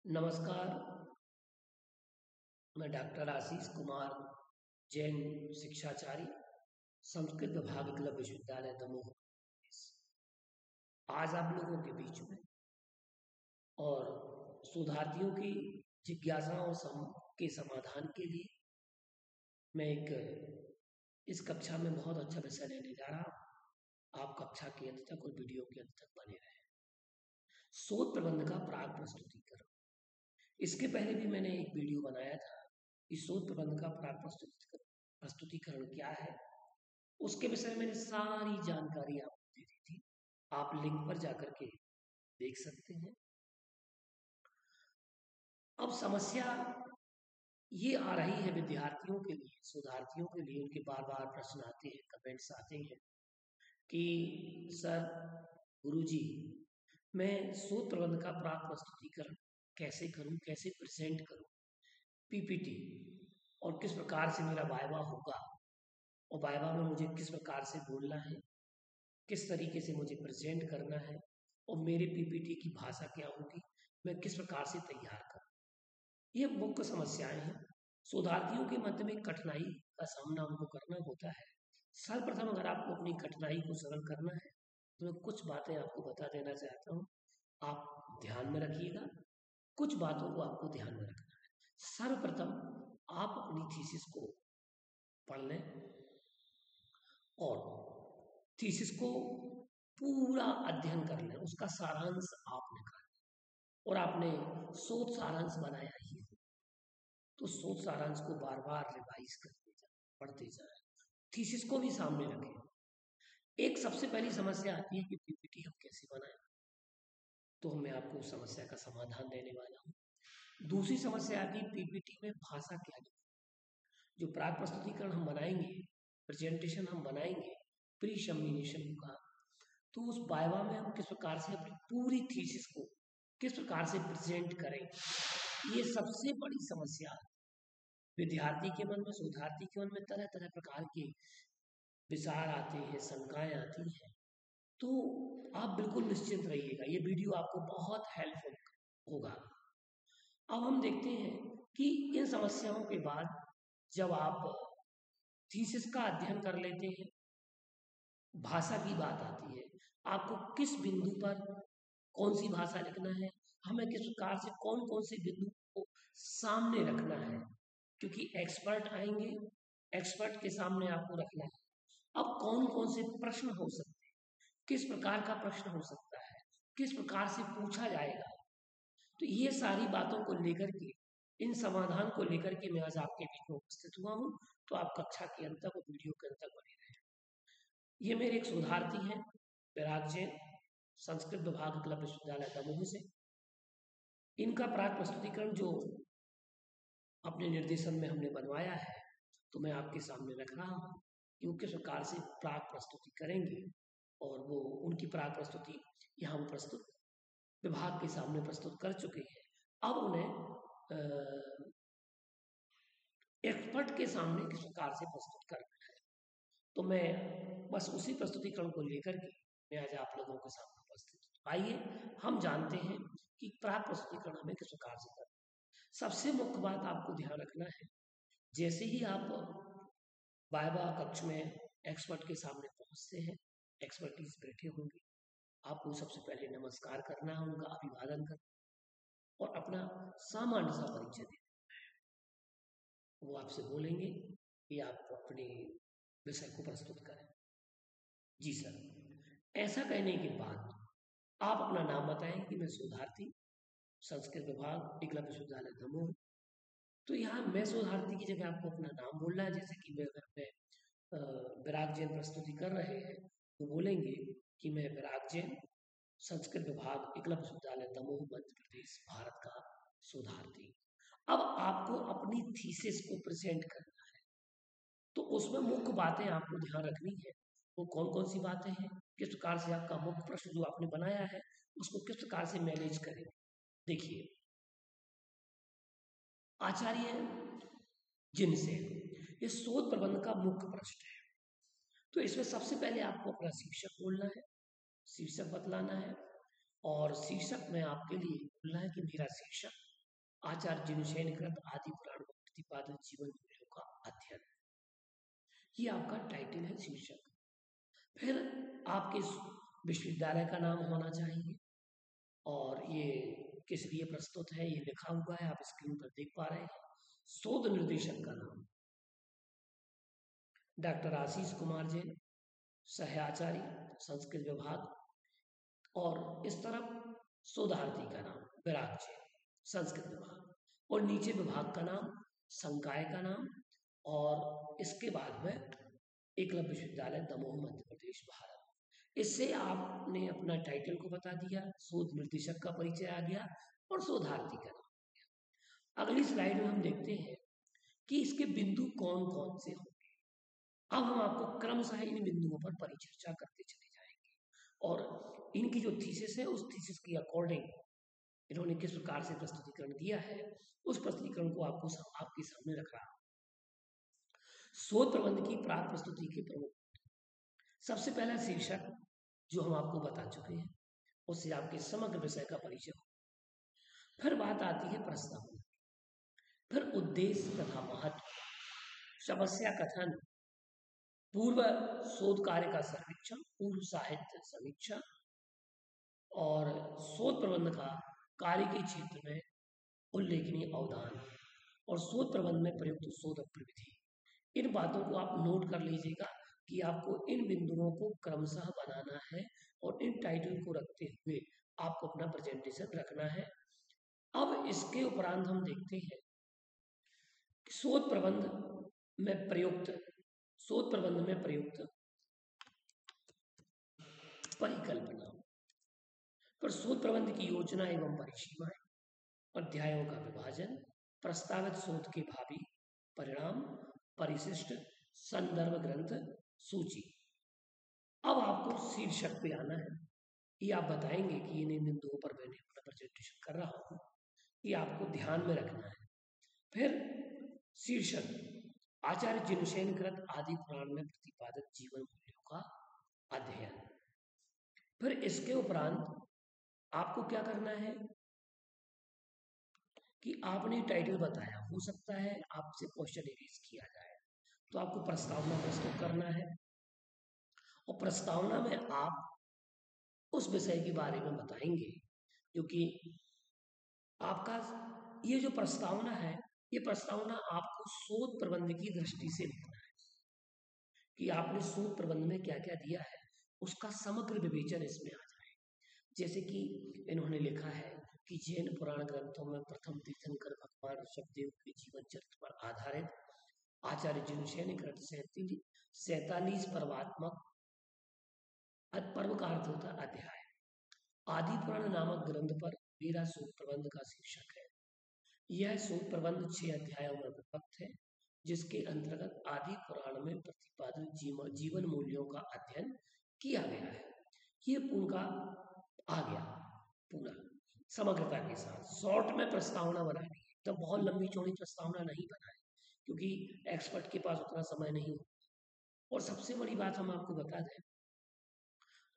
नमस्कार। मैं डॉक्टर आशीष कुमार जैन, शिक्षाचार्य, संस्कृत विभाग एकलव्य विश्वविद्यालय दमोह, आज आप लोगों के बीच में और शोधार्थियों की जिज्ञासाओं के समाधान के लिए मैं इस कक्षा में बहुत अच्छा विषय लेने जा रहा हूँ। आप कक्षा के अंत तक और वीडियो के अंत तक बने रहें। शोध प्रबंध का प्राक प्रस्तुतिकरण। इसके पहले भी मैंने एक वीडियो बनाया था कि शोध प्रबंध का प्राक प्रस्तुतिकरण क्या है। उसके विषय में मैंने सारी जानकारी आपको दे दी थी। आप लिंक पर जाकर के देख सकते हैं। अब समस्या ये आ रही है विद्यार्थियों के लिए, शोधार्थियों के लिए, उनके बार बार प्रश्न आते हैं, कमेंट्स आते हैं कि सर, गुरुजी, मैं शोध प्रबंध का प्राक प्रस्तुतिकरण कैसे करूं, कैसे प्रेजेंट करूं, पीपीटी, और किस प्रकार से मेरा वाइवा होगा, और वाइवा में मुझे किस प्रकार से बोलना है, किस तरीके से मुझे प्रेजेंट करना है, और मेरे पीपीटी की भाषा क्या होगी, मैं किस प्रकार से तैयार करूं। ये मुख्य समस्याएं हैं। शोधार्थियों के मध्य में कठिनाई का सामना उनको करना होता है। सर्वप्रथम अगर आपको अपनी कठिनाई को सरल करना है तो मैं कुछ बातें आपको बता देना चाहता हूँ। आप ध्यान में रखिएगा, कुछ बातों को आपको ध्यान में रखना है। सर्वप्रथम आप अपनी थीसिस को पढ़ लें और थीसिस को पूरा अध्ययन कर लें, उसका सारांश आप निकालें। और आपने शोध सारांश बनाया ही हो तो शोध सारांश को बार बार रिवाइज करते जाए, पढ़ते जाए, थीसिस को भी सामने रखें। एक सबसे पहली समस्या आती है कि पीपीटी हम कैसे बनाएं, तो मैं आपको उस समस्या का समाधान देने वाला हूँ। दूसरी समस्या आती है पीपीटी में भाषा क्या लिखें। जो प्राक प्रस्तुतिकरण हम बनाएंगे, प्रेजेंटेशन हम बनाएंगे प्री शमिनेशन का, तो उस वाइवा में हम किस प्रकार से अपनी पूरी थीसिस को किस प्रकार से प्रेजेंट करें, ये सबसे बड़ी समस्या है। विद्यार्थी के मन में, शोधार्थी के मन में तरह तरह प्रकार के विचार आते हैं, शंकाएं आती हैं। तो आप बिल्कुल निश्चिंत रहिएगा, ये वीडियो आपको बहुत हेल्पफुल होगा। अब हम देखते हैं कि इन समस्याओं के बाद जब आप थीसिस का अध्ययन कर लेते हैं, भाषा की बात आती है, आपको किस बिंदु पर कौन सी भाषा लिखना है, हमें किस प्रकार से कौन कौन से बिंदु को सामने रखना है, क्योंकि एक्सपर्ट आएंगे, एक्सपर्ट के सामने आपको रखना है। अब कौन कौन से प्रश्न हो सकते हैं, किस प्रकार का प्रश्न हो सकता है, किस प्रकार से पूछा जाएगा, तो ये सारी बातों को लेकर के, इन समाधान को लेकर के मैं आज आपके बीच में उपस्थित हुआ हूँ। तो आप कक्षा के अंत तक और वीडियो के अंत तक बने रहें। ये मेरे एक शोधार्थी हैं, विराग जैन, संस्कृत विभाग एकलव्य विश्वविद्यालय दमोह से। इनका प्राक प्रस्तुतिकरण जो अपने निर्देशन में हमने बनवाया है, तो मैं आपके सामने रख रहा हूँ कि वो किस प्रकार से प्राक प्रस्तुति करेंगे, और वो उनकी प्राक प्रस्तुति यहाँ प्रस्तुत विभाग के सामने प्रस्तुत कर चुके हैं। अब उन्हें एक्सपर्ट के सामने किस प्रकार से प्रस्तुत करना है, तो मैं बस उसी प्रस्तुतिकरण को लेकर के मैं आज आप लोगों के सामने उपस्थित हूँ। आइए हम जानते हैं कि प्राक प्रस्तुतिकरण हमें किस प्रकार से करना है। सबसे मुख्य बात आपको ध्यान रखना है, जैसे ही आप वाइवा कक्ष में एक्सपर्ट के सामने पहुंचते हैं, एक्सपर्टीज बैठे होंगे, आपको सबसे पहले नमस्कार करना है, उनका अभिवादन करना और अपना सामान्य सा परिचय देना है। वो आपसे बोलेंगे कि आप अपने विषय को प्रस्तुत करें। जी सर। ऐसा कहने के बाद आप अपना नाम बताएं कि मैं शोधार्थी, संस्कृत विभाग एकलव्य विश्वविद्यालय दमोह। तो यहाँ मैं शोधार्थी की जगह आपको अपना नाम बोलना है। जैसे कि मैं घर में विराग जैन प्रस्तुति कर रहे हैं, तो बोलेंगे कि मैं विराग जैन, संस्कृत विभाग एकलव्य विश्वविद्यालय दमोह, मध्य प्रदेश, भारत का शोधार्थी। अब आपको अपनी थीसिस को प्रेजेंट करना है, तो उसमें मुख्य बातें आपको ध्यान रखनी है। वो कौन कौन सी बातें हैं, किस प्रकार से आपका मुख्य प्रश्न जो आपने बनाया है उसको किस प्रकार से मैनेज करेंगे। देखिए, आचार्य जिनसे ये शोध प्रबंध का मुख्य प्रश्न है, तो इसमें सबसे पहले आपको अपना शीर्षक बोलना है, शीर्षक बतलाना है, और शीर्षक में आपके लिए बोलना है कि मेरा शीर्षक आचार्य जिनशैन कृत आदि पुराण में प्रतिपादित जीवन मूल्यों का अध्ययन। ये आपका टाइटल है, शीर्षक। फिर आपके विश्वविद्यालय का नाम होना चाहिए और ये किस लिए प्रस्तुत है ये लिखा हुआ है, आप स्क्रीन पर देख पा रहे हैं। शोध निर्देशक का नाम डॉक्टर आशीष कुमार जैन, सहआचार्य संस्कृत विभाग, और इस तरफ शोधार्थी का नाम विराग जैन, संस्कृत विभाग, और नीचे विभाग का नाम, संकाय का नाम, और इसके बाद में एकलव्य विश्वविद्यालय दमोह मध्य प्रदेश भारत। इससे आपने अपना टाइटल को बता दिया, शोध निर्देशक का परिचय आ गया और शोधार्थी का नाम आ गया। अगली स्लाइड में हम देखते हैं कि इसके बिंदु कौन कौन से होंगे। अब हम आपको क्रमशः इन बिंदुओं पर परिचर्चा करते चले जाएंगे और इनकी जो थीसिस है उस थीसिस के अकॉर्डिंग इन्होंने किस प्रकार से प्रस्तुतिकरण दिया है उस प्रस्तुतिकरण को आपके सामने रख रहा हूं। शोध प्रबंध की प्राक प्रस्तुति के प्रमुख, सबसे पहला शीर्षक जो हम आपको बता चुके हैं, उससे आपके समग्र विषय का परिचय हो। फिर बात आती है प्रस्तावना, फिर उद्देश्य तथा महत्व, समस्या कथन, पूर्व शोध कार्य का सर्वेक्षण, पूर्व साहित्य समीक्षा, और शोध प्रबंध का कार्य के क्षेत्र में उल्लेखनीय अवदान, और शोध प्रबंध में प्रयुक्त शोध प्रविधि। इन बातों को आप नोट कर लीजिएगा कि आपको इन बिंदुओं को क्रमशः बनाना है और इन टाइटल को रखते हुए आपको अपना प्रेजेंटेशन रखना है। अब इसके उपरांत हम देखते हैं शोध प्रबंध में प्रयुक्त परिकल्पना, पर शोध प्रबंध की योजना एवं परिसीमाएं, अध्यायों का विभाजन, प्रस्तावित शोध के भावी परिणाम, परिशिष्ट, संदर्भ ग्रंथ सूची। अब आपको शीर्षक पे आना है। ये आप बताएंगे कि इन बिंदुओं पर मैंने अपना प्रेजेंटेशन कर रहा हूँ, ये आपको ध्यान में रखना है। फिर शीर्षक, आचार्य जिनशैन कृत आदि पुराण में प्रतिपादित जीवन मूल्यों का अध्ययन। फिर इसके उपरांत आपको क्या करना है कि आपने टाइटल बताया, हो सकता है आपसे क्वेश्चन एरेज किया जाए, तो आपको प्रस्तावना प्रस्तुत करना है और प्रस्तावना में आप उस विषय के बारे में बताएंगे जो कि आपका ये जो प्रस्तावना है, ये प्रस्तावना आपको शोध प्रबंध की दृष्टि से लिखना है कि आपने शोध प्रबंध में क्या क्या दिया है, उसका समग्र विवेचन इसमें आ जाए। जैसे कि इन्होंने लिखा है कि जैन पुराण ग्रंथों में प्रथम तीर्थंकर भगवान ऋषभदेव के जीवन चरित्र पर आधारित आचार्य जिनशैन कृत 47 पर्वात्मक पर्व का अर्थ होता है अध्याय, आदि पुराण नामक ग्रंथ पर मेरा शोध प्रबंध का शीर्षक है। यह शोध प्रबंध 6 अध्यायों में विभक्त है, जिसके अंतर्गत आदि पुराण में प्रतिपादित जीवन मूल्यों का अध्ययन किया गया है। ये पूरा आ गया, पूरा समग्रता के साथ। शॉर्ट में प्रस्तावना बनानी है, तो बहुत लंबी चौड़ी प्रस्तावना नहीं बनाए क्योंकि एक्सपर्ट के पास उतना समय नहीं होता। और सबसे बड़ी बात हम आपको बता दें,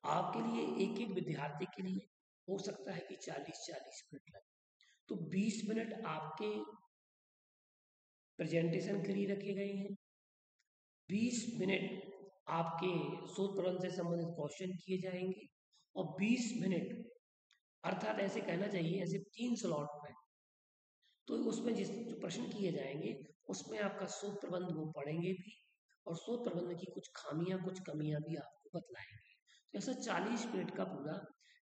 आपके लिए एक एक विद्यार्थी के लिए हो सकता है कि 40-40 मिनट लगे, तो 20 मिनट आपके प्रेजेंटेशन के लिए रखे गए हैं, 20 मिनट आपके शोध प्रबंध से संबंधित क्वेश्चन किए जाएंगे और 20 मिनट अर्थात ऐसे कहना चाहिए ऐसे 3 स्लॉट में, तो उसमें जो प्रश्न किए जाएंगे उसमें आपका शोध प्रबंध वो पढ़ेंगे भी और शोध प्रबंध की कुछ खामियां कुछ कमियां भी आपको बतलाएंगे। तो ऐसा 40 मिनट का पूरा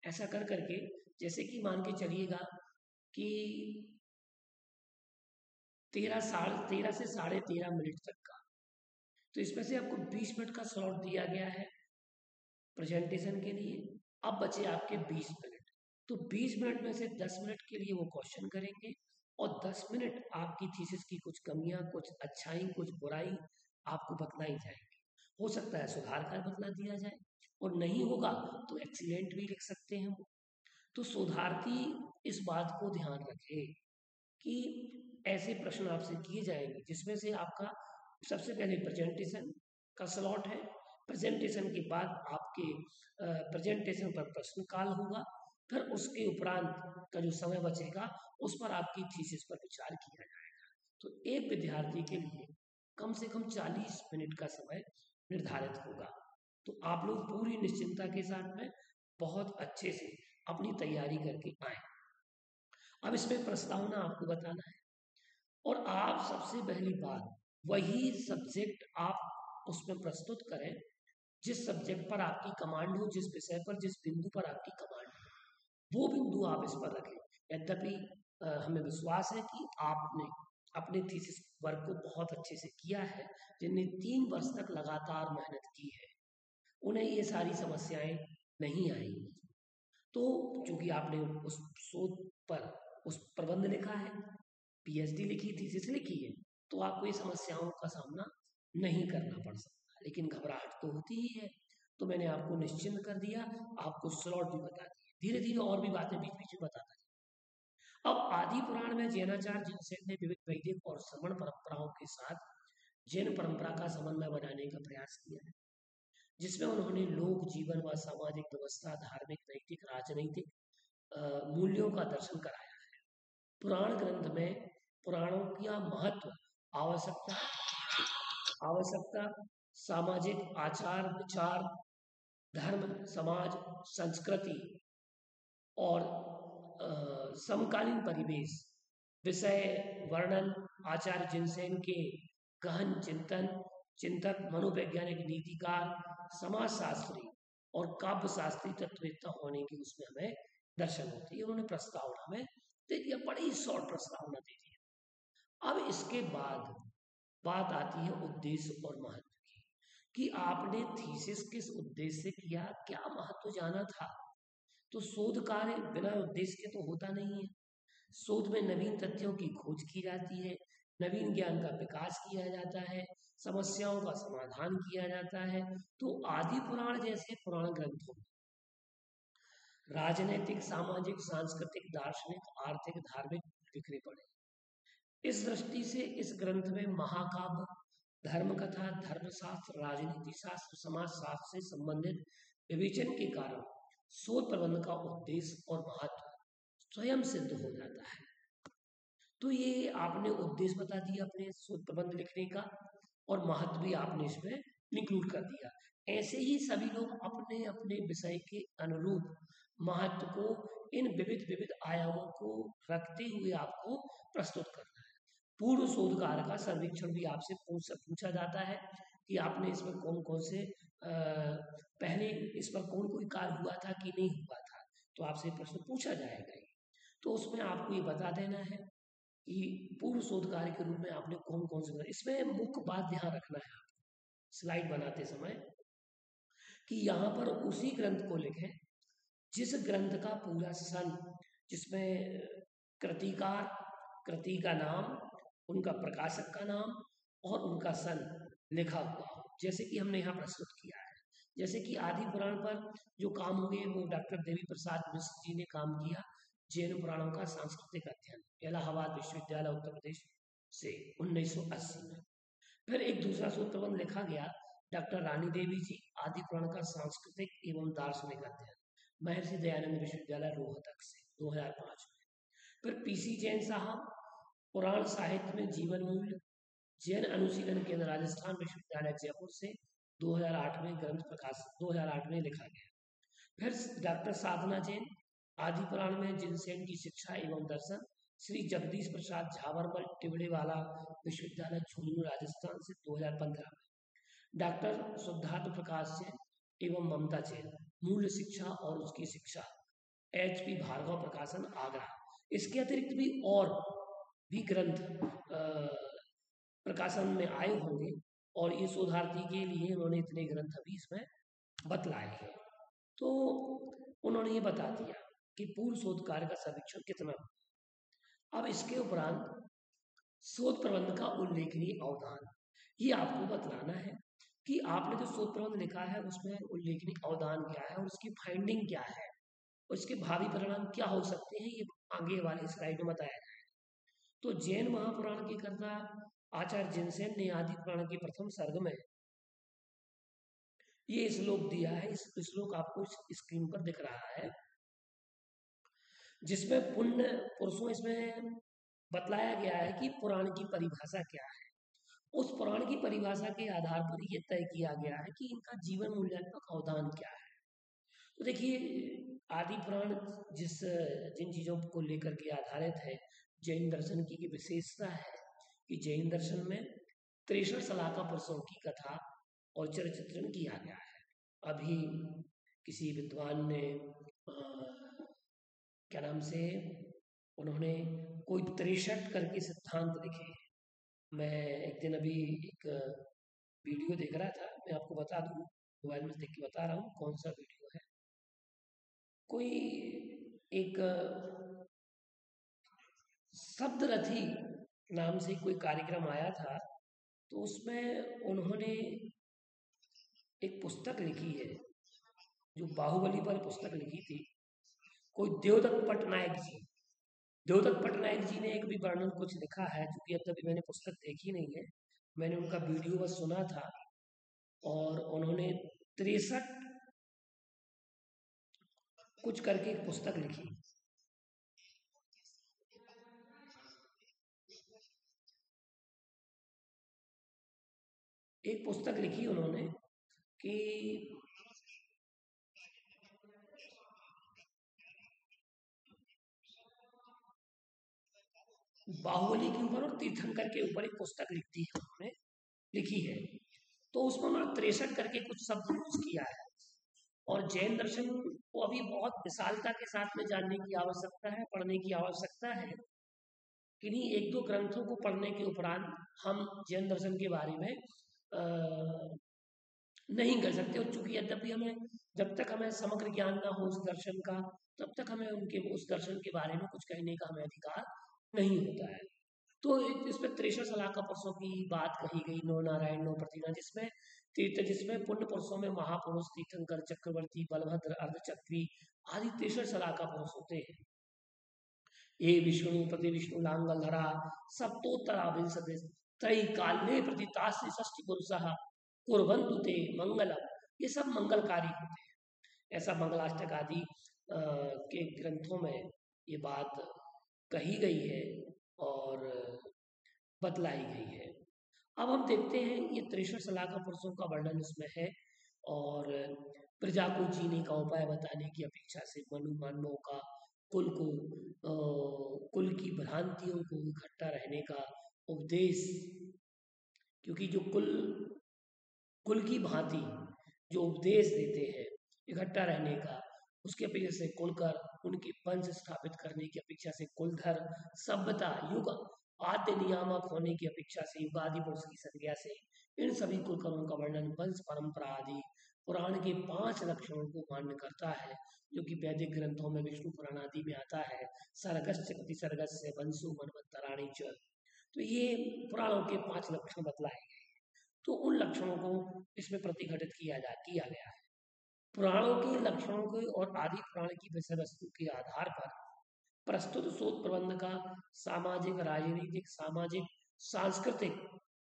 ऐसा कर करके, जैसे कि मान के चलिएगा कि 13 से 13.5 मिनट तक का, तो इसमें से आपको 20 मिनट का स्लॉट दिया गया है प्रेजेंटेशन के लिए। अब बचे आपके 20 मिनट, तो 20 मिनट में से 10 मिनट के लिए वो क्वेश्चन करेंगे और 10 मिनट आपकी थीसिस की कुछ कमियां कुछ अच्छाई कुछ बुराई आपको बतलाई जाएगी। हो सकता है सुधार कर बतला दिया जाए और नहीं होगा तो एक्सीलेंट भी लिख सकते हैं वो। तो शोधार्थी इस बात को ध्यान रखे कि ऐसे प्रश्न आपसे किए जाएंगे जिसमें से आपका सबसे पहले प्रेजेंटेशन का स्लॉट है, प्रेजेंटेशन के बाद आपके प्रेजेंटेशन पर प्रश्न काल होगा, फिर उसके उपरांत का जो समय बचेगा उस पर आपकी थीसिस पर विचार किया जाएगा। तो एक विद्यार्थी के लिए कम से कम 40 मिनट का समय निर्धारित होगा। तो आप लोग पूरी निश्चिंता के साथ में बहुत अच्छे से अपनी तैयारी करके आए। अब इसमें प्रस्तावना आपको बताना है और आप सबसे पहली बात वही सब्जेक्ट आप उसमें प्रस्तुत करें जिस सब्जेक्ट पर आपकी कमांड हो, जिस विषय पर, जिस बिंदु पर आपकी कमांड हो, वो बिंदु आप इस पर रखें। यद्यपि हमें विश्वास है कि आपने अपने थीसिस वर्क को बहुत अच्छे से किया है। जिनने 3 वर्ष तक लगातार मेहनत की है उन्हें ये सारी समस्याएं नहीं आएंगी। तो चूंकि आपने उस शोध पर उस प्रबंध लिखा है, पीएचडी लिखी, थीसिस लिखी है, तो आपको ये समस्याओं का सामना नहीं करना पड़ सकता। लेकिन घबराहट तो होती ही है। तो मैंने आपको निश्चिंत कर दिया, आपको स्लॉट भी बता दिए, धीरे धीरे और भी बातें बीच बीच में बताता जाए। अब आदि पुराण में जैनाचार्य जिनसेन ने विविध वैदिक और श्रवण परंपराओं के साथ जैन परंपरा का समन्वय बनाने का प्रयास किया है, जिसमें उन्होंने लोक जीवन व सामाजिक व्यवस्था, धार्मिक, नैतिक, राजनीतिक मूल्यों का दर्शन कराया है। पुराण ग्रंथ में पुराणों का महत्व, आवश्यकता आवश्यकता सामाजिक आचार विचार, धर्म, समाज, संस्कृति और समकालीन परिवेश, विषय वर्णन, आचार्य जिनसेन के गहन चिंतक, मनोवैज्ञानिक, नीतिकार, समाजशास्त्री और काव्य शास्त्री तत्ववेत्ता होने की उसमें हमें दर्शन होते हैं। उन्होंने प्रस्तावना में दे दिया, बड़ी शॉर्ट प्रस्तावना दे दी। अब इसके बाद बात आती है उद्देश्य और महत्व की, कि आपने थीसिस किस उद्देश्य से किया, क्या महत्व जाना था। तो शोध कार्य बिना उद्देश्य के तो होता नहीं है। शोध में नवीन तथ्यों की खोज की जाती है, नवीन ज्ञान का विकास किया जाता है, समस्याओं का समाधान किया जाता है। तो आदि पुराण जैसे पुराण ग्रंथों में राजनीतिक, सामाजिक, सांस्कृतिक, दार्शनिक, आर्थिक, धार्मिक बिखरे पड़े। इस दृष्टि से इस ग्रंथ में महाकाव्य, धर्म कथा, धर्मशास्त्र, राजनीति शास्त्र, समाज शास्त्र से संबंधित विवेचन के कारण शोध प्रबंध का उद्देश्य और महत्व स्वयं सिद्ध हो जाता है। तो ये आपने उद्देश्य बता दिया अपने शोध प्रबंध लिखने का, और महत्व भी आपने इसमें इंक्लूड कर दिया। ऐसे ही सभी लोग अपने अपने विषय के अनुरूप महत्व को, इन विविध विविध आयामों को रखते हुए आपको प्रस्तुत करना है। पूर्व शोध कार्य का सर्वेक्षण भी आपसे पूछा जाता है कि आपने इसमें कौन कौन से पहले इस पर कौन कोई कार्य हुआ था कि नहीं हुआ था, तो आपसे प्रश्न पूछा जाएगा। तो उसमें आपको ये बता देना है कि पूर्व शोध कार्य के रूप में आपने कौन कौन से, इसमें मुख्य बात ध्यान रखना है आपको स्लाइड बनाते समय, कि यहाँ पर उसी ग्रंथ को लिखें जिस ग्रंथ का पूरा सन, जिसमें कृतिकार, कृति का नाम, उनका प्रकाशक का नाम और उनका सन लिखा हुआ हो, जैसे कि हमने यहाँ प्रस्तुत किया है। जैसे कि आदि पुराण पर जो काम हुए वो डॉक्टर देवी प्रसाद मिश्र जी ने काम किया, जैन पुराणों का सांस्कृतिक अध्ययन, इलाहाबाद विश्वविद्यालय उत्तर प्रदेश से 1980 में। फिर एक दूसरा शोध प्रबंध लिखा गया डॉक्टर रानी देवी जी, आदि पुराण का सांस्कृतिक एवं दार्शनिक अध्ययन, महर्षि दयानंद विश्वविद्यालय रोहतक से 2005 में। फिर पीसी जैन साहब, पुराण साहित्य में जीवन मूल्य, जैन अनुशीलन केंद्र, राजस्थान विश्वविद्यालय जयपुर से 2008 में ग्रंथ प्रकाश 2008 में लिखा गया। फिर डॉक्टर साधना जैन, आदि पुराण में जिनसेन की शिक्षा एवं दर्शन, श्री जगदीश प्रसाद झाबरमल, टिबड़ीवाला विश्वविद्यालय झुंझुनू राजस्थान से 2015 में। डॉक्टर शुद्धार्थ प्रकाश जैन एवं ममता जैन, मूल्य शिक्षा और उसकी शिक्षा, HP भार्गव प्रकाशन आगरा। इसके अतिरिक्त भी और भी ग्रंथ प्रकाशन में आए होंगे, और ये शोधार्थी के लिए उन्होंने इतने ग्रंथ अभी इसमें बतलाए हैं। तो उन्होंने ये बता दिया कि पूर्व शोध कार्य का सर्वेक्षण कितना। अब इसके उपरांत शोध प्रबंध का उल्लेखनीय अवदान, ये आपको बतलाना है कि आपने जो शोध प्रबंध लिखा है उसमें उल्लेखनीय अवदान क्या है और उसकी फाइंडिंग क्या है और इसके भावी परिणाम क्या हो सकते हैं, ये आगे वाले स्लाइड में बताया जाएगा। तो जैन महापुराण के कर्ता आचार्य जिनसेन ने आदि पुराण के प्रथम सर्ग में ये श्लोक दिया है। इस श्लोक आपको स्क्रीन पर दिख रहा है। जिसमें पुण्य पुरुषों, इसमें बतलाया गया है कि पुराण की परिभाषा क्या है। उस पुराण की परिभाषा के आधार पर ये तय किया गया है कि इनका जीवन मूल्यात्मक अवदान क्या है। तो देखिए, आदि पुराण जिस जिन चीज़ों को लेकर के आधारित है, जैन दर्शन की विशेषता है कि जैन दर्शन में 63 सलाका पुरुषों की कथा और चरित्रण किया गया है। अभी किसी विद्वान ने क्या नाम से, उन्होंने कोई 63 करके सिद्धांत लिखे हैं। मैं एक दिन अभी एक वीडियो देख रहा था, मैं आपको बता दूं, मोबाइल में देख के बता रहा हूँ कौन सा वीडियो है। कोई एक शब्दरथी नाम से कोई कार्यक्रम आया था, तो उसमें उन्होंने एक पुस्तक लिखी है, जो बाहुबली पर पुस्तक लिखी थी, कोई देवदत्त पटनायक जी। देवदत्त पटनायक जी ने एक भी वर्णन कुछ लिखा है, जो कि अब तक मैंने पुस्तक देखी नहीं है, मैंने उनका वीडियो बस सुना था। और उन्होंने 63 कुछ करके एक पुस्तक लिखी। एक पुस्तक लिखी उन्होंने कि बाहुबली के ऊपर और तीर्थंकर के ऊपर एक पुस्तक लिखती है, उन्होंने लिखी है। तो उसमें उन्होंने 63 करके कुछ शब्द यूज किया है। और जैन दर्शन को अभी बहुत विशालता के साथ में जानने की आवश्यकता है, पढ़ने की आवश्यकता है। किन्हीं एक दो ग्रंथों को पढ़ने के उपरांत हम जैन दर्शन के बारे में नहीं कर सकते। और चूंकि यद्यपि हमें, जब तक हमें समग्र ज्ञान ना हो उस दर्शन का, तब तक हमें उनके उस दर्शन के बारे में कुछ कहने का हमें अधिकार नहीं होता है। तो इसमें 63 सलाका पुरुषों की बात कही गई, नौ नारायण नौ प्रतिमा, जिसमें तीर्थ, जिसमें पुण्य पुरुषों में महापुरुष तीर्थंकर, चक्रवर्ती, बलभद्र, अर्धचक्री आदि 63 सलाका पुरुष होते हैं। ये विष्णु प्रति विष्णु लांगल धरा सप्तोत्तरा विंशति त्रयी काले प्रतिताश्री षष्टि पुरुषः कुर्वन्तु ते मंगलम। ये सब मंगलकारी होते हैं। ऐसा मंगलाष्टक आदि के ग्रंथों में ये बात कही गई है और बतलाई गई है। अब हम देखते हैं ये 63 सलाका पुरुषों का वर्णन इसमें है। और प्रजा को जीने का उपाय बताने की अपेक्षा से मनु मानवों का कुल को कुल की भ्रांतियों को इकट्ठा रहने का उपदेश, क्योंकि जो कुल कुल की भांति जो उपदेश देते हैं इकट्ठा रहने का, उसके अपेक्षा से कुलकर उनके वंश स्थापित करने की अपेक्षा से कुलधर, सभ्यता, युग आद्य नियामक होने की अपेक्षा से युगादि पुरुष की संज्ञा से इन सभी कुलकर्मों का वर्णन वंश परंपरा आदि पुराण के 5 लक्षणों को मान्य करता है, जो कि वैदिक ग्रंथों में विष्णु पुराण आदि में आता है। सर्गस्य प्रतिसर्गस्य वंशो मनवंतराणी च। तो ये पुराणों के 5 लक्षण बतलाए गए। तो उन लक्षणों को इसमें प्रतिघटित किया गया है। पुराणों के लक्षणों के और आदि पुराण की विषय वस्तु के आधार पर प्रस्तुत शोध प्रबंध का सामाजिक, राजनीतिक, सामाजिक, सांस्कृतिक,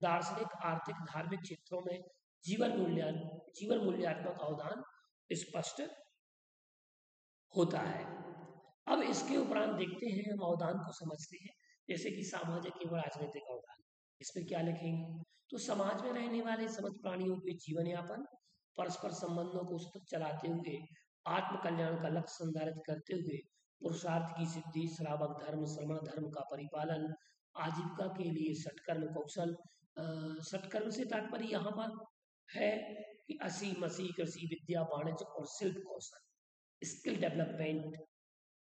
दार्शनिक, आर्थिक, धार्मिक क्षेत्रों में जीवन मूल्यात्मक अवदान स्पष्ट होता है। अब इसके उपरांत देखते हैं, हम अवदान को समझते हैं, जैसे कि सामाजिक एवं राजनीतिक अवदान। इसमें क्या लिखेंगे? तो समाज में रहने वाले समस्त प्राणियों के जीवन यापन, परस्पर संबंधों को सतत चलाते हुए, आत्म कल्याण का लक्ष्य संधारित करते हुए, पुरुषार्थ की सिद्धि, श्रावक धर्म, श्रमण धर्म का परिपालन, आजीविका के लिए सत्कर्म कौशल। सत्कर्म से तात्पर्य यहाँ पर है कि असी मसी कृषि विद्या वाणिज्य और शिल्प कौशल, स्किल डेवलपमेंट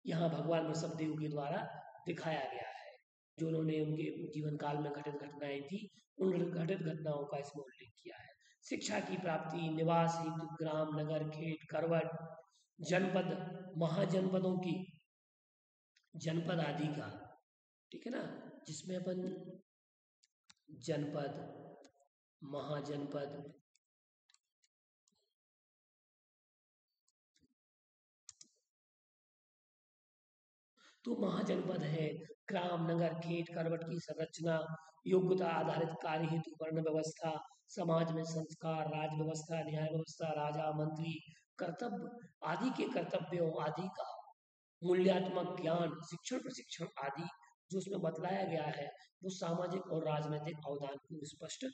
यहाँ भगवान ऋषभदेव के द्वारा दिखाया गया है। जो उन्होंने उनके जीवन काल में घटित घटनाएं थी, उन घटित घटनाओं का इसमें उल्लेख किया है। शिक्षा की प्राप्ति, निवास हेतु ग्राम, नगर, खेत, करवट, जनपद, महाजनपदों की, जनपद आदि का, ठीक है ना, जिसमें अपन जनपद, महाजनपद, तो महाजनपद है ग्राम, नगर, खेत, करवट की संरचना, योग्यता आधारित कार्य हेतु वर्ण व्यवस्था, समाज में संस्कार, राज व्यवस्था, न्याय व्यवस्था, राजा मंत्री, कर्तव्य आदि के कर्तव्यों आदि का मूल्यात्मक ज्ञान, शिक्षण प्रशिक्षण आदि जो उसमें बतलाया गया है वो सामाजिक और राजनीतिक अवदान को स्पष्ट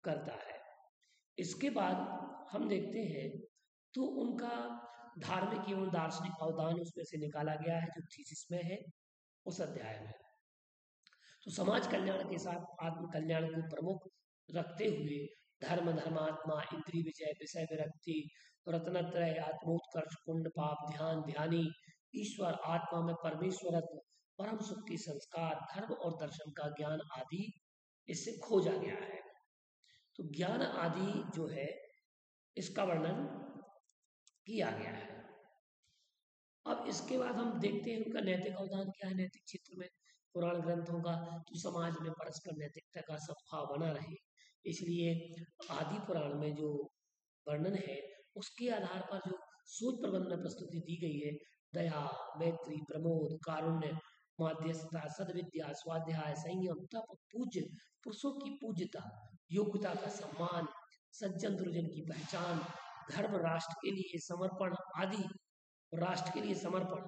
करता है। इसके बाद हम देखते हैं तो उनका धार्मिक एवं दार्शनिक अवदान उसमें से निकाला गया है जो थीसिस में है उस अध्याय में। तो समाज कल्याण के साथ आत्म कल्याण को प्रमुख रखते हुए धर्म धर्मात्मा इंद्रिय विजय विषय विरक्ति रत्नत्रय आत्मोत्कर्ष पुण्य पाप ध्यान ध्यानी ईश्वर आत्मा में परमेश्वरत्व परम सुख के संस्कार धर्म और दर्शन का ज्ञान आदि इससे खोजा गया है। तो ज्ञान आदि जो है इसका वर्णन किया गया है। अब इसके बाद हम देखते हैं उनका नैतिक अवदान क्या है नैतिक क्षेत्र में पुराण ग्रंथों का। तो समाज में परस्पर नैतिकता का सद्भाव बना रहे इसलिए आदि पुराण में जो वर्णन है उसके आधार पर जो सूत प्रबंध में प्रस्तुति दी गई है दया मैत्री प्रमोद कारुण्य माध्यस्थता सद्विद्या स्वाध्याय संयम तप पूज्य पुरुषों की पूज्यता योग्यता का सम्मान सज्जन दुर्जन की पहचान धर्म राष्ट्र के लिए समर्पण आदि राष्ट्र के लिए समर्पण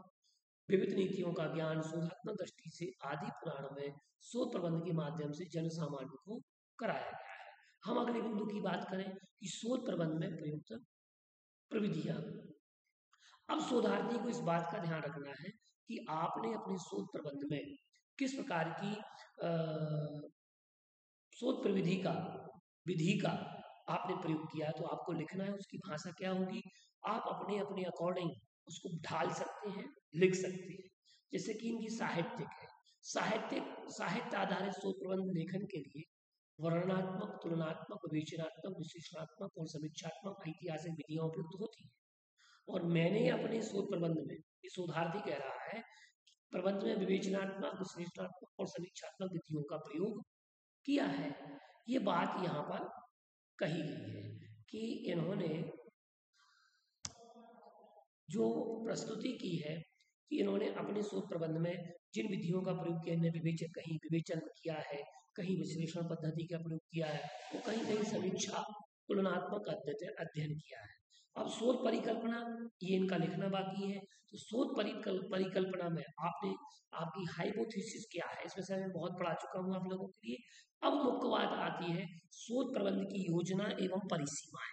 विविध नीतियों का ज्ञान शोधात्मक दृष्टि से आदि पुराण में शोध प्रबंध के माध्यम से जन सामान्य को कराया गया है। हम अगले बिंदु की बात करें कि शोध प्रबंध में प्रयुक्त प्रविधियां। अब शोधार्थी को इस बात का ध्यान रखना है कि आपने अपने शोध प्रबंध में किस प्रकार की शोध प्रविधि का विधि का आपने प्रयोग किया है। तो आपको लिखना है उसकी भाषा क्या होगी आप अपने अपने अकॉर्डिंग उसको ढाल सकते हैं लिख सकते हैं। जैसे कि इनकी साहित्यिक है साहित्य आधारित शोध प्रबंध लेखन के लिए वर्णनात्मक तुलनात्मक विवेचनात्मक विश्लेषणात्मक और समीक्षात्मक ऐतिहासिक विधियां उपयुक्त होती हैं। और मैंने अपने शोध प्रबंध में शोधार्थी कह रहा है प्रबंध में विवेचनात्मक विश्लेषणात्मक और समीक्षात्मक विधियों का प्रयोग किया है। ये बात यहाँ पर कही गई है कि इन्होंने जो प्रस्तुति की है कि इन्होंने अपने शोध प्रबंध में जिन विधियों का प्रयोग किया कहीं विवेचन किया है कहीं विश्लेषण पद्धति का प्रयोग किया है तो कहीं कहीं समीक्षा तुलनात्मक अध्ययन किया है। अब शोध परिकल्पना ये इनका लिखना बाकी है। तो शोध परिकल्पना में आपने आपकी हाइपोथेसिस क्या है इसमें से मैं बहुत पढ़ा चुका हूँ आप लोगों के लिए। अब मुख्य बात आती है शोध प्रबंध की योजना एवं परिसीमाएं।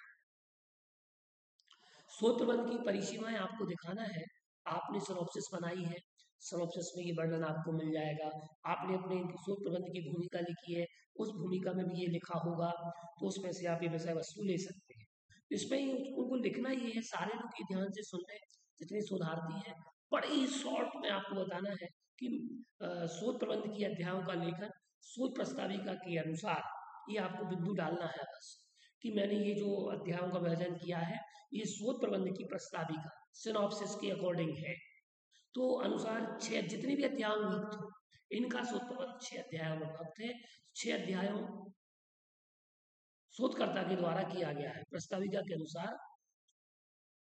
शोध प्रबंध की परिसीमाएं आपको दिखाना है। आपने सिनॉप्सिस बनाई है सिनॉप्सिस में ये वर्णन आपको मिल जाएगा। आपने अपने शोध प्रबंध की भूमिका लिखी है उस भूमिका में भी ये लिखा होगा तो उसमें से आप ये विषय वस्तु ले सकते हैं। इसमें ही उनको लिखना ये है सारे लोग ये ध्यान से सुन लें जितने शोधार्थी हैं। बड़े ही शॉर्ट में आपको बताना है कि शोध प्रबंध की अध्यायों का लेखन शोध प्रस्ताविका के अनुसार ये आपको बिंदु डालना है बस कि मैंने ये जो अध्यायों का विभाजन किया है ये शोध प्रबंध की प्रस्ताविका सिनॉप्सिस के अकॉर्डिंग है। तो अनुसार 6 जितने भी अध्याय विभक्त हो इनका शोध प्रबंध 6 अध्यायों में विभक्त है। 6 अध्यायों शोधकर्ता के द्वारा किया गया है प्रस्ताविका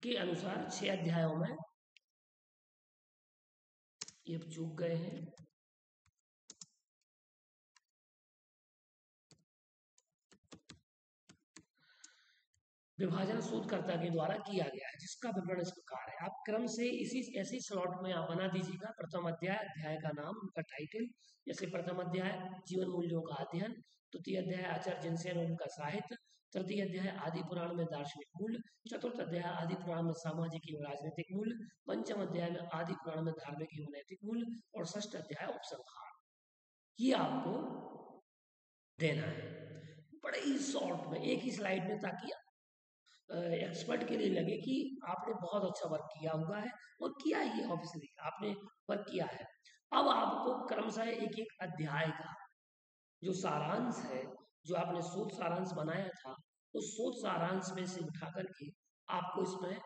के अनुसार 6 अध्यायों में ये चूक गए हैं। विभाजन शोधकर्ता के द्वारा किया गया है जिसका विवरण इस प्रकार है। आप क्रम से इसी ऐसे स्लॉट में आप बना दीजिएगा। प्रथम अध्याय अध्याय का नाम उनका टाइटल जैसे प्रथम अध्याय जीवन मूल्यों का अध्ययन द्वितीय अध्याय आचार्य जिनसेन और उनका साहित्य तृतीय अध्याय आदि पुराण में दार्शनिक मूल्य चतुर्थ अध्याय आदि पुराण में सामाजिक एवं राजनीतिक मूल्य पंचम अध्याय में आदि पुराण में धार्मिक एवं नैतिक मूल्य और षष्ठ अध्याय उपसंहार। ये आपको देना है बड़े ही शॉर्ट में एक ही स्लाइड में ताकि एक्सपर्ट के लिए लगे कि आपने बहुत अच्छा वर्क किया हुआ है और किया ही ऑब्वियसली आपने वर्क किया है। अब आपको क्रमशः एक एक अध्याय का जो सारांश है जो आपने शोध सारांश बनाया था उस शोध सारांश में से उठा करके आपको इसमें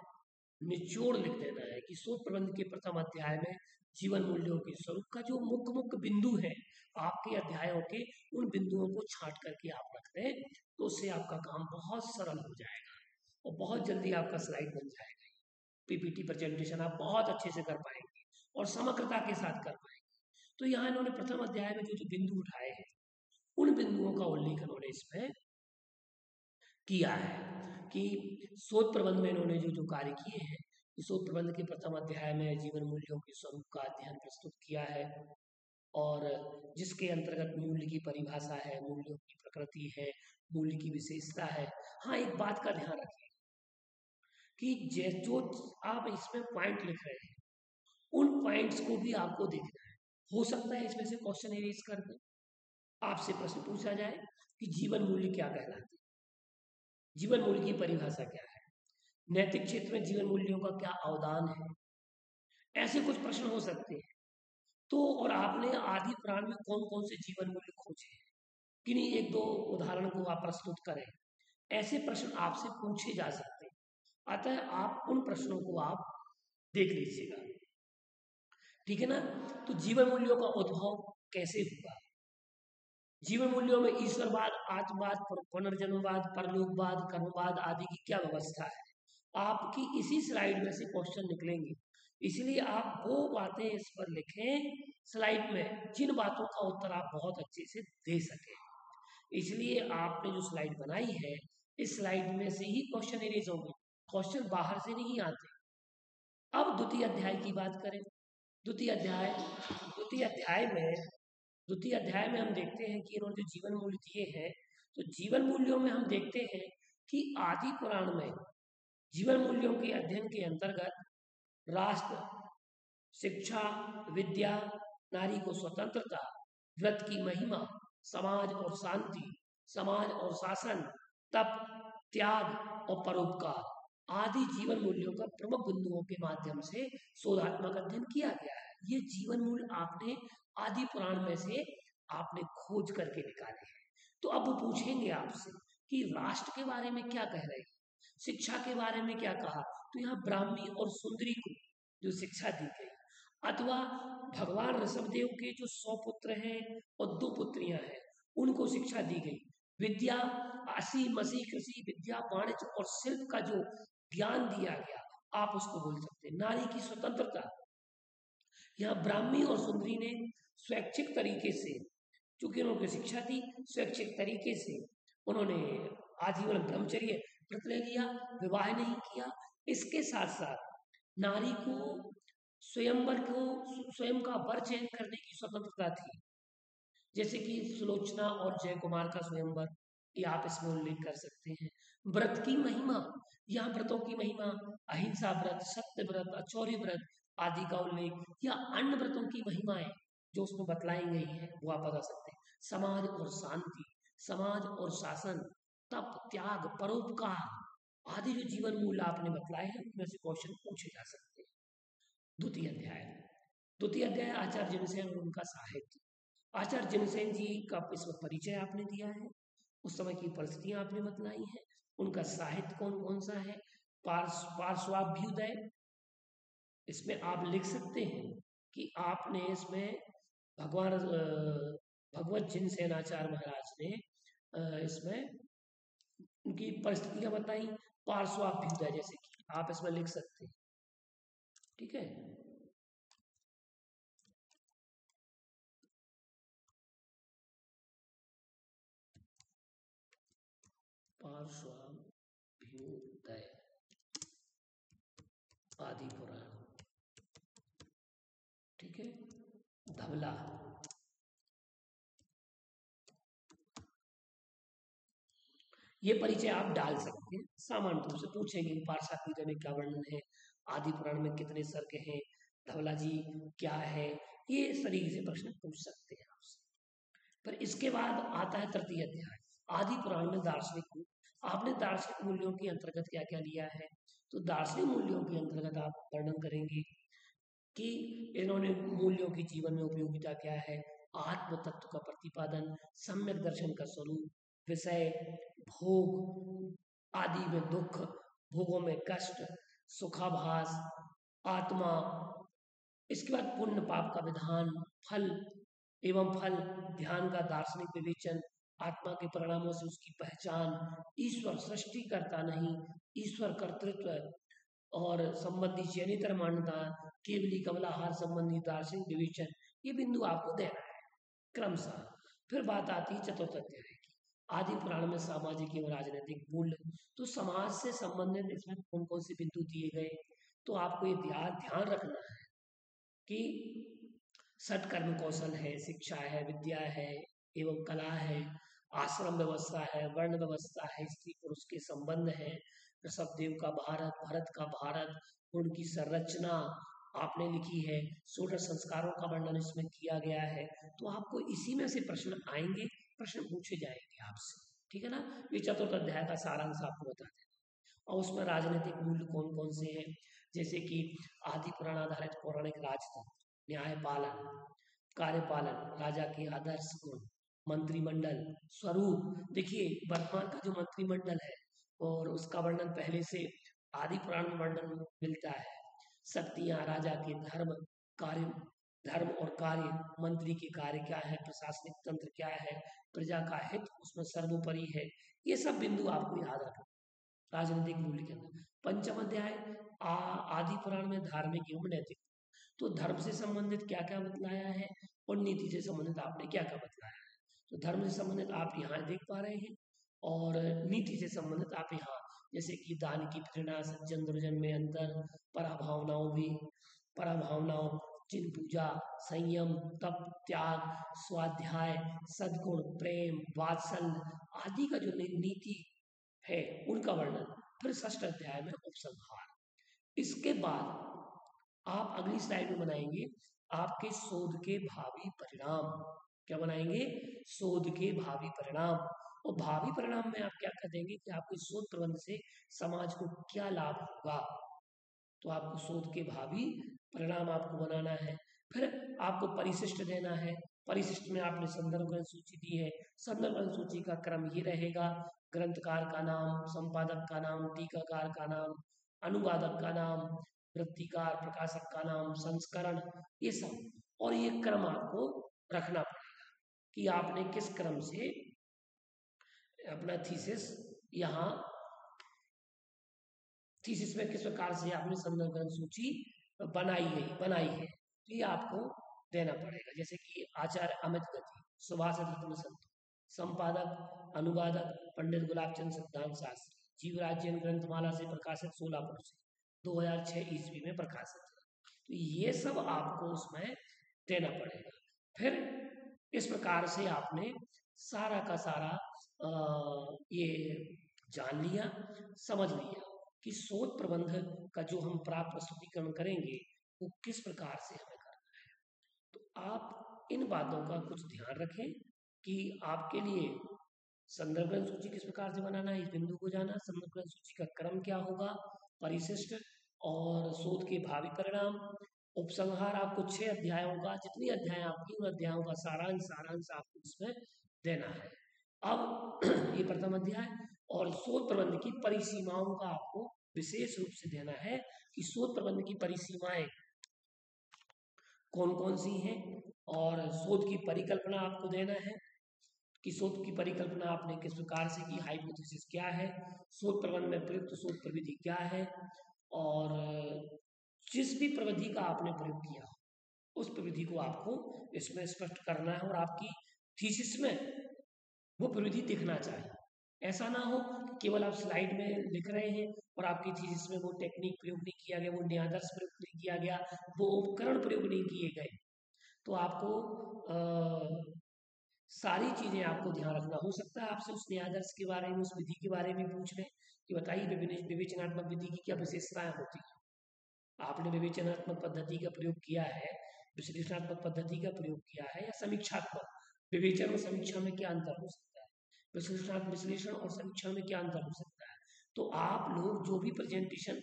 निचोड़ लिख देना है कि शोध प्रबंध के प्रथम अध्याय में जीवन मूल्यों के स्वरूप का जो मुख्य मुख्य बिंदु है आपके अध्यायों के उन बिंदुओं को छांट करके आप रख दें तो उससे आपका काम बहुत सरल हो जाएगा और बहुत जल्दी आपका स्लाइड बन जाएगा। पीपीटी प्रेजेंटेशन आप बहुत अच्छे से कर पाएंगे और समग्रता के साथ कर पाएंगे। तो यहाँ इन्होंने प्रथम अध्याय में जो बिंदु उठाए हैं उन बिंदुओं का उल्लेख इन्होंने इसमें किया है कि शोध प्रबंध में इन्होंने जो कार्य किए हैं शोध प्रबंध के प्रथम अध्याय में जीवन मूल्यों के स्वरूप का अध्ययन प्रस्तुत किया है, और जिसके अंतर्गत मूल्य की परिभाषा है, मूल्यों की प्रकृति है, मूल्य की विशेषता है। हाँ, एक बात का ध्यान रखिए कि जो आप इसमें पॉइंट लिख रहे हैं, उन पॉइंट्स को भी आपको देखना है। हो सकता है इसमें से क्वेश्चन एरेज कर दें, आपसे प्रश्न पूछा जाए कि जीवन मूल्य क्या कहलाते हैं, जीवन मूल्य की परिभाषा क्या है, नैतिक क्षेत्र में जीवन मूल्यों का क्या अवदान है, ऐसे कुछ प्रश्न हो सकते हैं। तो और आपने आदि पुराण में कौन कौन से जीवन मूल्य खोजे हैं, किन्हीं एक दो उदाहरण को आप प्रस्तुत करें। ऐसे प्रश्न आपसे पूछे जा सकते हैं, अतः आप उन प्रश्नों को आप देख लीजिएगा, ठीक है ना। तो जीवन मूल्यों का उद्भव कैसे हुआ, जीवन मूल्यों में ईश्वरवाद, आत्मवाद, पुनर्जन्मवाद, परलोकवाद, कर्मवाद आदि की क्या व्यवस्था है। आपकी इसी स्लाइड में से क्वेश्चन निकलेंगे, इसलिए आप वो बातें इस पर लिखें स्लाइड में जिन बातों का उत्तर आप बहुत अच्छे से दे सकें। इसलिए आपने जो स्लाइड बनाई है, इस स्लाइड में से ही क्वेश्चन एरेज होंगे, क्वेश्चन बाहर से नहीं आते। अब द्वितीय अध्याय की बात करें। द्वितीय अध्याय में हम देखते हैं कि इन्होंने जो जीवन मूल्य दिए हैं, तो जीवन मूल्यों में हम देखते हैं कि आदि पुराण में जीवन मूल्यों के अध्ययन के अंतर्गत राष्ट्र, शिक्षा, विद्या, नारी को स्वतंत्रता, व्रत की महिमा, समाज और शांति, समाज और शासन, तप, त्याग और परोपकार आदि जीवन मूल्यों का प्रमुख बिंदुओं के माध्यम से शोधात्मक अध्ययन किया गया है। ये जीवन मूल्य आपने आदि पुराण में से आपने खोज करके निकाले हैं। तो अब वो पूछेंगे आपसे कि राष्ट्र के बारे में क्या कह रहे हैं, शिक्षा के बारे में क्या कहा, तो यहाँ ब्राह्मी और सुंदरी को जो शिक्षा दी गई, अथवा भगवान ऋषभदेव के जो 100 पुत्र हैं और 2 पुत्रियां हैं, उनको शिक्षा दी गई। विद्या, असी मसी कृषि विद्या, वाणिज्य और शिल्प का जो ज्ञान दिया गया, आप उसको बोल सकते हैं। नारी की स्वतंत्रता, यहाँ ब्राह्मी और सुंदरी ने स्वैच्छिक तरीके से, चूंकि उन्होंने शिक्षा दी, स्वैच्छिक तरीके से उन्होंने आजीवन ब्रह्मचर्य व्रत ले लिया, विवाह नहीं किया। इसके साथ साथ नारी को स्वयं का वर चयन करने की स्वतंत्रता थी, जैसे कि सुलोचना और जय कुमार का स्वयंवर, ये आप इसमें उल्लेख कर सकते हैं। व्रत की महिमा, यहाँ व्रतों की महिमा, अहिंसा व्रत, सत्य व्रत, अचौर्य व्रत आदि का उल्लेख, या अन्य व्रतों की महिमाएं जो उसमें बतलाई गई हैं, वो आप बता सकते हैं। समाज और शांति, समाज और शासन, तप, त्याग, परोपकार आदि जो जीवन मूल्य आपने बतलाए हैं, उनमें से क्वेश्चन पूछे जा सकते हैं। द्वितीय अध्याय आचार्य जमसेन और उनका साहित्य। आचार्य जमसेन जी का इसमें परिचय आपने दिया है, उस समय की परिस्थितियां आपने बतलाई हैं, उनका साहित्य कौन कौन सा है। पार्श्वाभ्युदय, इसमें आप लिख सकते हैं कि आपने इसमें भगवत जिनसेनाचार्य महाराज ने इसमें उनकी परिस्थितियां बताई। पार्श्वाभ्युदय जैसे कि आप इसमें लिख सकते हैं, ठीक है। पार्श्वाभ्युदय आदि पुराण, ठीक है। धवला, ये परिचय आप डाल सकते हैं, सामान्य रूप से पूछेंगे पार्श्वाभ्युदय में क्या वर्णन है, आदि पुराण में कितने सर्ग हैं, धवला जी क्या है, ये इस तरीके से प्रश्न पूछ सकते हैं आपसे। पर इसके बाद आता है तृतीय अध्याय, आदि पुराण में दार्शनिक मूल्य। आपने दार्शनिक मूल्यों के अंतर्गत क्या क्या लिया है, तो दार्शनिक मूल्यों के अंतर्गत आप वर्णन करेंगे कि इन्होंने मूल्यों की जीवन में उपयोगिता क्या है, आत्म तत्व का प्रतिपादन, सम्यक दर्शन का स्वरूप, विषय, भोग आदि में दुख, भोगों में कष्ट, सुखाभास, आत्मा, इसके बाद पुण्य पाप का विधान, फल एवं फल, ध्यान का दार्शनिक विवेचन, आत्मा के परिणामों से उसकी पहचान, ईश्वर सृष्टि करता नहीं, ईश्वर कर्तृत्व और संबंधी चयनितर मान्यता, केवली कमलाहार संबंधी दार्शनिक विवेचन, ये बिंदु आपको देना है क्रमशः। फिर बात आती है चतुर्थ अध्याय की, आदि पुराण में सामाजिक एवं राजनीतिक मूल्य। तो समाज से संबंधित इसमें कौन कौन से बिंदु दिए गए, तो आपको ये ध्यान रखना है कि सत्कर्म कौशल है, शिक्षा है, विद्या है एवं कला है, आश्रम व्यवस्था है, वर्ण व्यवस्था है, स्त्री पुरुष के संबंध है, ऋषभदेव का भारत, भरत का भारत, उनकी संरचना आपने लिखी है, 16 संस्कारों का वर्णन इसमें किया गया है। तो आपको इसी में से प्रश्न आएंगे, प्रश्न पूछे जाएंगे आपसे, ठीक है ना। ये चतुर्थ अध्याय का सारांश आपको बता दें और उसमें राजनीतिक मूल्य कौन कौन से हैं, जैसे कि आदि पुराण आधारित पौराणिक राजतंत्र, न्याय पालन, कार्यपालन, राजा के आदर्श गुण, मंत्रिमंडल स्वरूप। देखिए वर्तमान का जो मंत्रिमंडल है और उसका वर्णन पहले से आदि पुराण में वर्णन मिलता है। शक्तियां, राजा के धर्म, कार्य, धर्म और कार्य, मंत्री के कार्य क्या है, प्रशासनिक तंत्र क्या है, प्रजा का हित उसमें सर्वोपरि है। ये सब बिंदु आपको याद रखना राजनीतिक मूल्य के अंदर। पंचम अध्याय आदि पुराण में धार्मिक एवं नैतिक, तो धर्म से संबंधित क्या क्या बतलाया है और नीति से संबंधित आपने क्या क्या बतलाया है। तो धर्म से संबंधित आप यहाँ देख पा रहे हैं और नीति से संबंधित आप यहाँ, जैसे कि दान की प्रेरणा, सज्जन दुर्जन में अंतर, पराभावनाओं, चिन्ह पूजा, संयम, तप, त्याग, स्वाध्याय, सद्गुण, प्रेम, वात्सल्य आदि का जो नीति है उनका वर्णन। फिर षष्ठ अध्याय में उपसंहार। इसके बाद आप अगली स्लाइड में बनाएंगे आपके शोध के भावी परिणाम। क्या बनाएंगे? शोध के भावी परिणाम। और भावी परिणाम में आप क्या कर देंगे कि आपके शोध प्रबंध से समाज को क्या लाभ होगा, तो आपको शोध के भावी परिणाम आपको बनाना है। फिर आपको परिशिष्ट देना है। परिशिष्ट में आपने संदर्भ ग्रंथ सूची दी है। संदर्भ ग्रंथ सूची का क्रम ये रहेगा: ग्रंथकार का नाम, संपादक का नाम, टीकाकार का नाम, अनुवादक का नाम, वृत्तिकार, प्रकाशक का नाम, संस्करण, ये सब। और ये क्रम आपको रखना पड़ेगा कि आपने किस क्रम से अपना थीसिस यहाँ थीसिस में किस प्रकार से आपने संदर्भ ग्रंथ सूची बनाई है, तो ये आपको देना पड़ेगा। जैसे कि आचार्य अमित गति, सुभाष रत्न संत, संपादक अनुवादक पंडित गुलाबचंद सिद्धांत शास्त्री, जीवराज्यन ग्रंथमाला से प्रकाशित सोलापुर से 2006 ईस्वी में प्रकाशित है। तो ये सब आपको उसमें देना पड़ेगा। फिर इस प्रकार से आपने सारा का सारा ये जान लिया, समझ लिया कि शोध प्रबंध का जो हम प्राप्त प्रस्तुतिकरण करेंगे वो किस प्रकार से हमें करना है। तो आप इन बातों का कुछ ध्यान रखें कि आपके लिए संदर्भ ग्रंथ सूची किस प्रकार से बनाना है, इस बिंदु को जाना, संदर्भ ग्रंथ सूची का क्रम क्या होगा, परिशिष्ट और शोध के भावी परिणाम, उपसंहार। आपको 6 अध्यायों का, जितनी अध्याय आपकी उन अध्यायों का सारांश आपको इसमें देना है। अब ये प्रथम अध्याय और शोध प्रबंध की परिसीमाओं का आपको विशेष रूप से देना है कि शोध प्रबंध की परिसीमाएं कौन कौन सी हैं, और शोध की परिकल्पना आपको देना है कि शोध की परिकल्पना आपने किस प्रकार से की, हाइपोथेसिस क्या है, शोध प्रबंध में प्रयुक्त शोध प्रविधि क्या है, और जिस भी प्रविधि का आपने प्रयोग किया उस प्रविधि को आपको इसमें स्पष्ट करना है और आपकी थीसिस में वो प्रविधि दिखना चाहिए। ऐसा ना हो कि केवल आप स्लाइड में लिख रहे हैं और आपकी थीसिस में वो टेक्निक प्रयोग नहीं किया गया, वो न्यायादर्श प्रयोग नहीं किया गया, वो उपकरण प्रयोग नहीं किए गए। तो आपको सारी चीजें आपको ध्यान रखना। हो सकता है आपसे उस न्यायादर्श के बारे में, उस विधि के बारे में पूछ लें कि बताइए विवेचनात्मक विधि की क्या विशेषताएं होती हैं। आपने विवेचनात्मक पद्धति का प्रयोग किया है, विश्लेषणात्मक पद्धति का प्रयोग किया है, या समीक्षात्मक? विवेचन और समीक्षा में क्या अंतर हो सकता है, विश्लेषण और समीक्षा में क्या अंतर हो सकता है। तो आप लोग जो भी प्रेजेंटेशन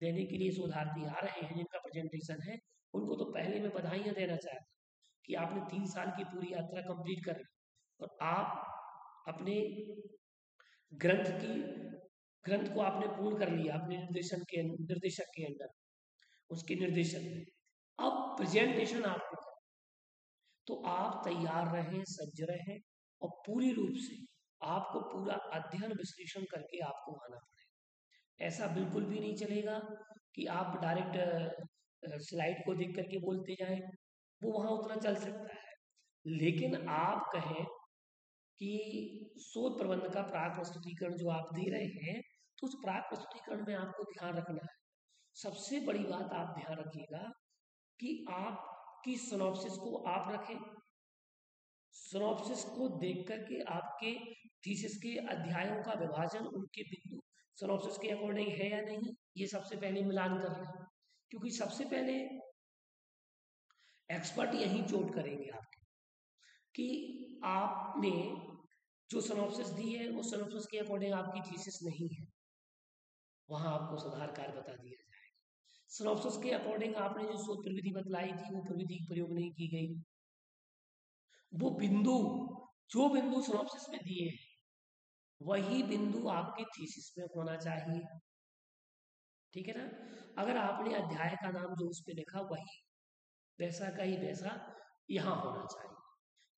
देने के लिए शोधार्थी आ रहे हैं, जिनका प्रेजेंटेशन है, उनको तो पहले मैं बधाइयाँ देना चाहता हूँ कि आपने 3 साल की पूरी यात्रा कंप्लीट कर ली और आप अपने ग्रंथ को आपने पूर्ण कर लिया अपने निर्देशक के अंदर, उसके निर्देशन में। अब प्रेजेंटेशन आपको करना, तो आप तैयार रहें, सज्ज रहें और पूरी रूप से आपको पूरा अध्ययन विश्लेषण करके आपको आना पड़ेगा। ऐसा बिल्कुल भी नहीं चलेगा कि आप डायरेक्ट स्लाइड को देख करके बोलते जाएं, वो वहाँ उतना चल सकता है। लेकिन आप कहें कि शोध प्रबंध का प्राक प्रस्तुतिकरण जो आप दे रहे हैं, तो उस प्राक प्रस्तुतिकरण में आपको ध्यान रखना है सबसे बड़ी बात आप ध्यान रखिएगा कि आपकी सिनॉप्सिस को आप रखें, सिनॉप्सिस को देख करके आपके थीसिस के अध्यायों का विभाजन उनके बिंदु सिनॉप्सिस के अकॉर्डिंग है या नहीं, ये सबसे पहले मिलान कर लें, क्योंकि सबसे पहले एक्सपर्ट यही चोट करेंगे आपके कि आपने जो सिनॉप्सिस दी है वो सिनॉप्सिस के अकॉर्डिंग आपकी थीसिस नहीं है, वहां आपको सुधार कार्य बता दिया जाएगा। सिनॉप्सिस के अकॉर्डिंग आपने जो शोध प्रविधि बतलाई थी वो प्रविधि प्रयोग नहीं की गई, वो बिंदु जो बिंदु सिनॉप्सिस में दिए हैं वही बिंदु आपके थीसिस में होना चाहिए, ठीक है ना। अगर आपने अध्याय का नाम जो उस पर लिखा वही वैसा का ही वैसा यहाँ होना चाहिए,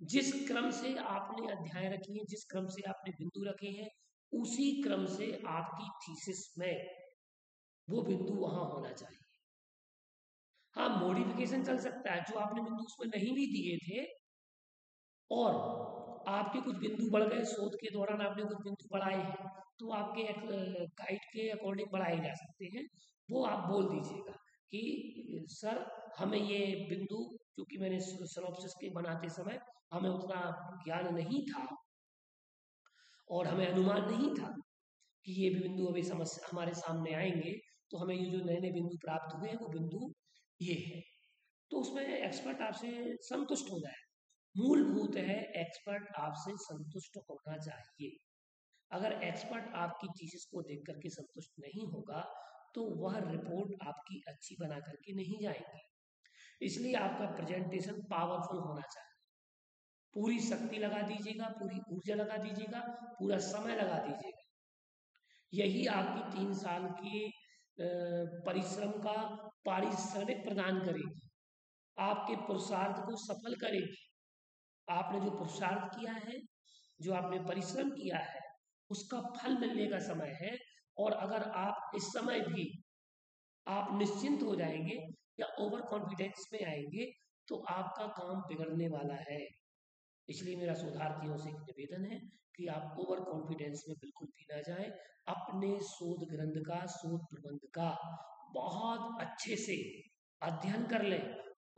जिस क्रम से आपने अध्याय रखी है, जिस क्रम से आपने बिंदु रखे हैं, उसी क्रम से आपकी थीसिस में वो बिंदु वहां होना चाहिए। हाँ, मॉडिफिकेशन चल सकता है, जो आपने बिंदु उसमें नहीं भी दिए थे और आपके कुछ बिंदु बढ़ गए, शोध के दौरान आपने कुछ बिंदु बढ़ाए हैं, तो आपके गाइड के अकॉर्डिंग बढ़ाए जा सकते हैं, वो आप बोल दीजिएगा कि सर हमें ये बिंदु, क्योंकि मैंने सिनॉप्सिस के बनाते समय हमें उतना ज्ञान नहीं था और हमें अनुमान नहीं था कि ये भी बिंदु अभी समस्या हमारे सामने आएंगे, तो हमें ये जो नए नए बिंदु प्राप्त हुए हैं वो बिंदु ये है, तो उसमें एक्सपर्ट आपसे संतुष्ट हो जाए। मूलभूत है एक्सपर्ट आपसे संतुष्ट होना चाहिए। अगर एक्सपर्ट आपकी थीसिस को देख करके संतुष्ट नहीं होगा तो वह रिपोर्ट आपकी अच्छी बना करके नहीं जाएगी। इसलिए आपका प्रेजेंटेशन पावरफुल होना चाहिए, पूरी शक्ति लगा दीजिएगा, पूरी ऊर्जा लगा दीजिएगा, पूरा समय लगा दीजिएगा, यही आपकी 3 साल के परिश्रम का पारिश्रमिक प्रदान करेगी, आपके पुरुषार्थ को सफल करेगी। आपने जो पुरुषार्थ किया है, जो आपने परिश्रम किया है, उसका फल मिलने का समय है, और अगर आप इस समय भी आप निश्चिंत हो जाएंगे या ओवर कॉन्फिडेंस में आएंगे तो आपका काम बिगड़ने वाला है। इसलिए मेरा शोधार्थियों से एक निवेदन है कि आप ओवर कॉन्फिडेंस में बिल्कुल भी ना जाएं, अपने शोध ग्रंथ का, शोध प्रबंध का बहुत अच्छे से अध्ययन कर लें,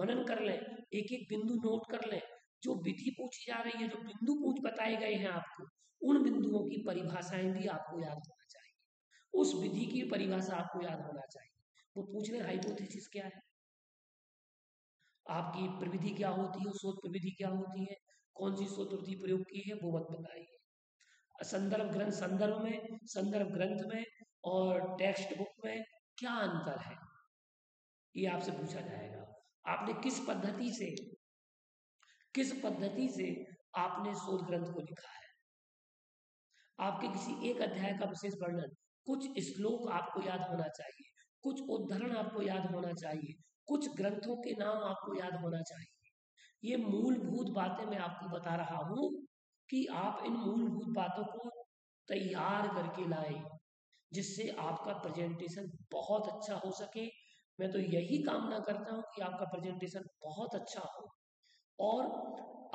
मनन कर लें, एक एक बिंदु नोट कर लें, जो विधि पूछी जा रही है, जो बिंदु पूछ बताए गए हैं आपको, उन बिंदुओं की परिभाषाएं भी आपको याद होना चाहिए, उस विधि की परिभाषा आपको याद होना चाहिए। वो पूछ रहे हाइपोथेसिस क्या है, आपकी प्रविधि क्या होती है, शोध प्रविधि क्या होती है, कौन सी शोध प्रविधि प्रयोग की है, वो मत बताइए। संदर्भ ग्रंथ में और टेक्स्ट बुक में क्या अंतर है, ये आपसे पूछा जाएगा। आपने किस पद्धति से आपने शोध ग्रंथ को लिखा है, आपके किसी एक अध्याय का विशेष वर्णन, कुछ श्लोक आपको याद होना चाहिए, कुछ उद्धरण आपको याद होना चाहिए, कुछ ग्रंथों के नाम आपको याद होना चाहिए। ये मूलभूत बातें मैं आपको बता रहा हूं कि आप इन मूलभूत बातों को तैयार करके लाएं, जिससे आपका प्रेजेंटेशन बहुत अच्छा हो सके। मैं तो यही कामना करता हूं कि आपका प्रेजेंटेशन बहुत अच्छा हो, और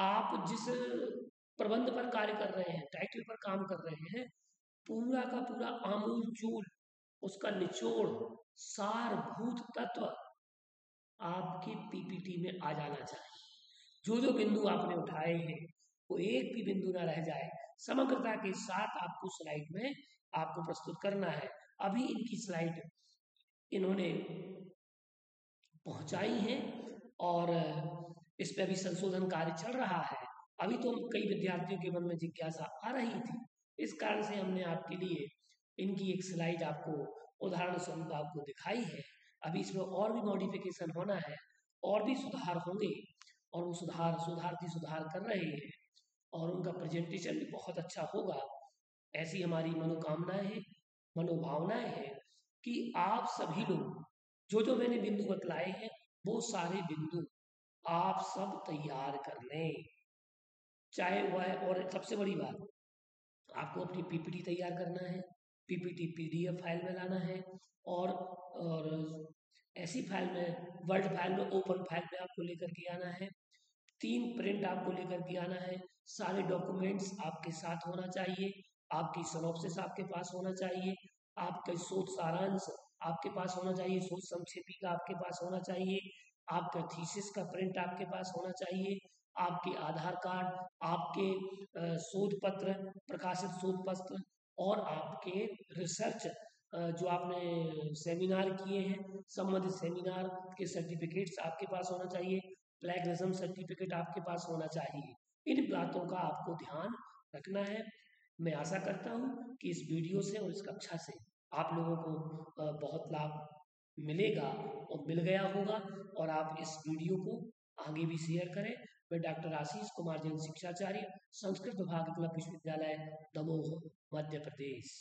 आप जिस प्रबंध पर कार्य कर रहे हैं, टाइटल पर काम कर रहे हैं, पूरा का पूरा आमूल चूल उसका निचोड़, सारभूत तत्व आपके पीपीटी में आ जाना चाहिए। जो जो बिंदु आपने उठाए हैं वो एक भी बिंदु ना रह जाए, समग्रता के साथ आपको स्लाइड में आपको प्रस्तुत करना है। अभी इनकी स्लाइड इन्होंने पहुंचाई है और इस पर अभी संशोधन कार्य चल रहा है। अभी तो कई विद्यार्थियों के मन में जिज्ञासा आ रही थी, इस कारण से हमने आपके लिए इनकी एक स्लाइड आपको उदाहरण स्वरूप आपको दिखाई है। अभी इसमें और भी मॉडिफिकेशन होना है, और भी सुधार होंगे, और वो सुधारती सुधार कर रहे हैं और उनका प्रेजेंटेशन भी बहुत अच्छा होगा। ऐसी हमारी मनोकामनाएं हैं, मनोभावनाएं हैं कि आप सभी लोग जो जो मैंने बिंदु बतलाए हैं वो सारे बिंदु आप सब तैयार कर लें, चाहे वह, और सबसे बड़ी बात, आपको अपनी पीपीटी तैयार करना है, पीपीटी पीडीएफ फाइल में लाना है, और ऐसी फाइल में, वर्ड फाइल में, ओपन फाइल में आपको लेकर के आना है, 3 प्रिंट आपको लेकर के आना है, सारे डॉक्यूमेंट्स आपके साथ होना चाहिए, आपकी सिनॉप्सिस आपके पास होना चाहिए, आपका शोध सारांश आपके पास होना चाहिए, शोध संक्षेपी का आपके पास होना चाहिए, आपका थीसिस का प्रिंट आपके पास होना चाहिए, आपके आधार कार्ड, आपके शोध पत्र, प्रकाशित शोध पत्र और आपके रिसर्च जो आपने सेमिनार किए हैं, संबंधित सेमिनार के सर्टिफिकेट्स आपके पास होना चाहिए, प्लेगरिज्म सर्टिफिकेट आपके पास होना चाहिए। इन बातों का आपको ध्यान रखना है। मैं आशा करता हूँ कि इस वीडियो से और इस कक्षा से आप लोगों को बहुत लाभ मिलेगा और मिल गया होगा, और आप इस वीडियो को आगे भी शेयर करें। मैं डॉक्टर आशीष कुमार जैन, शिक्षाचार्य, संस्कृत विभाग, एकलव्य विश्वविद्यालय, दमोह, मध्य प्रदेश।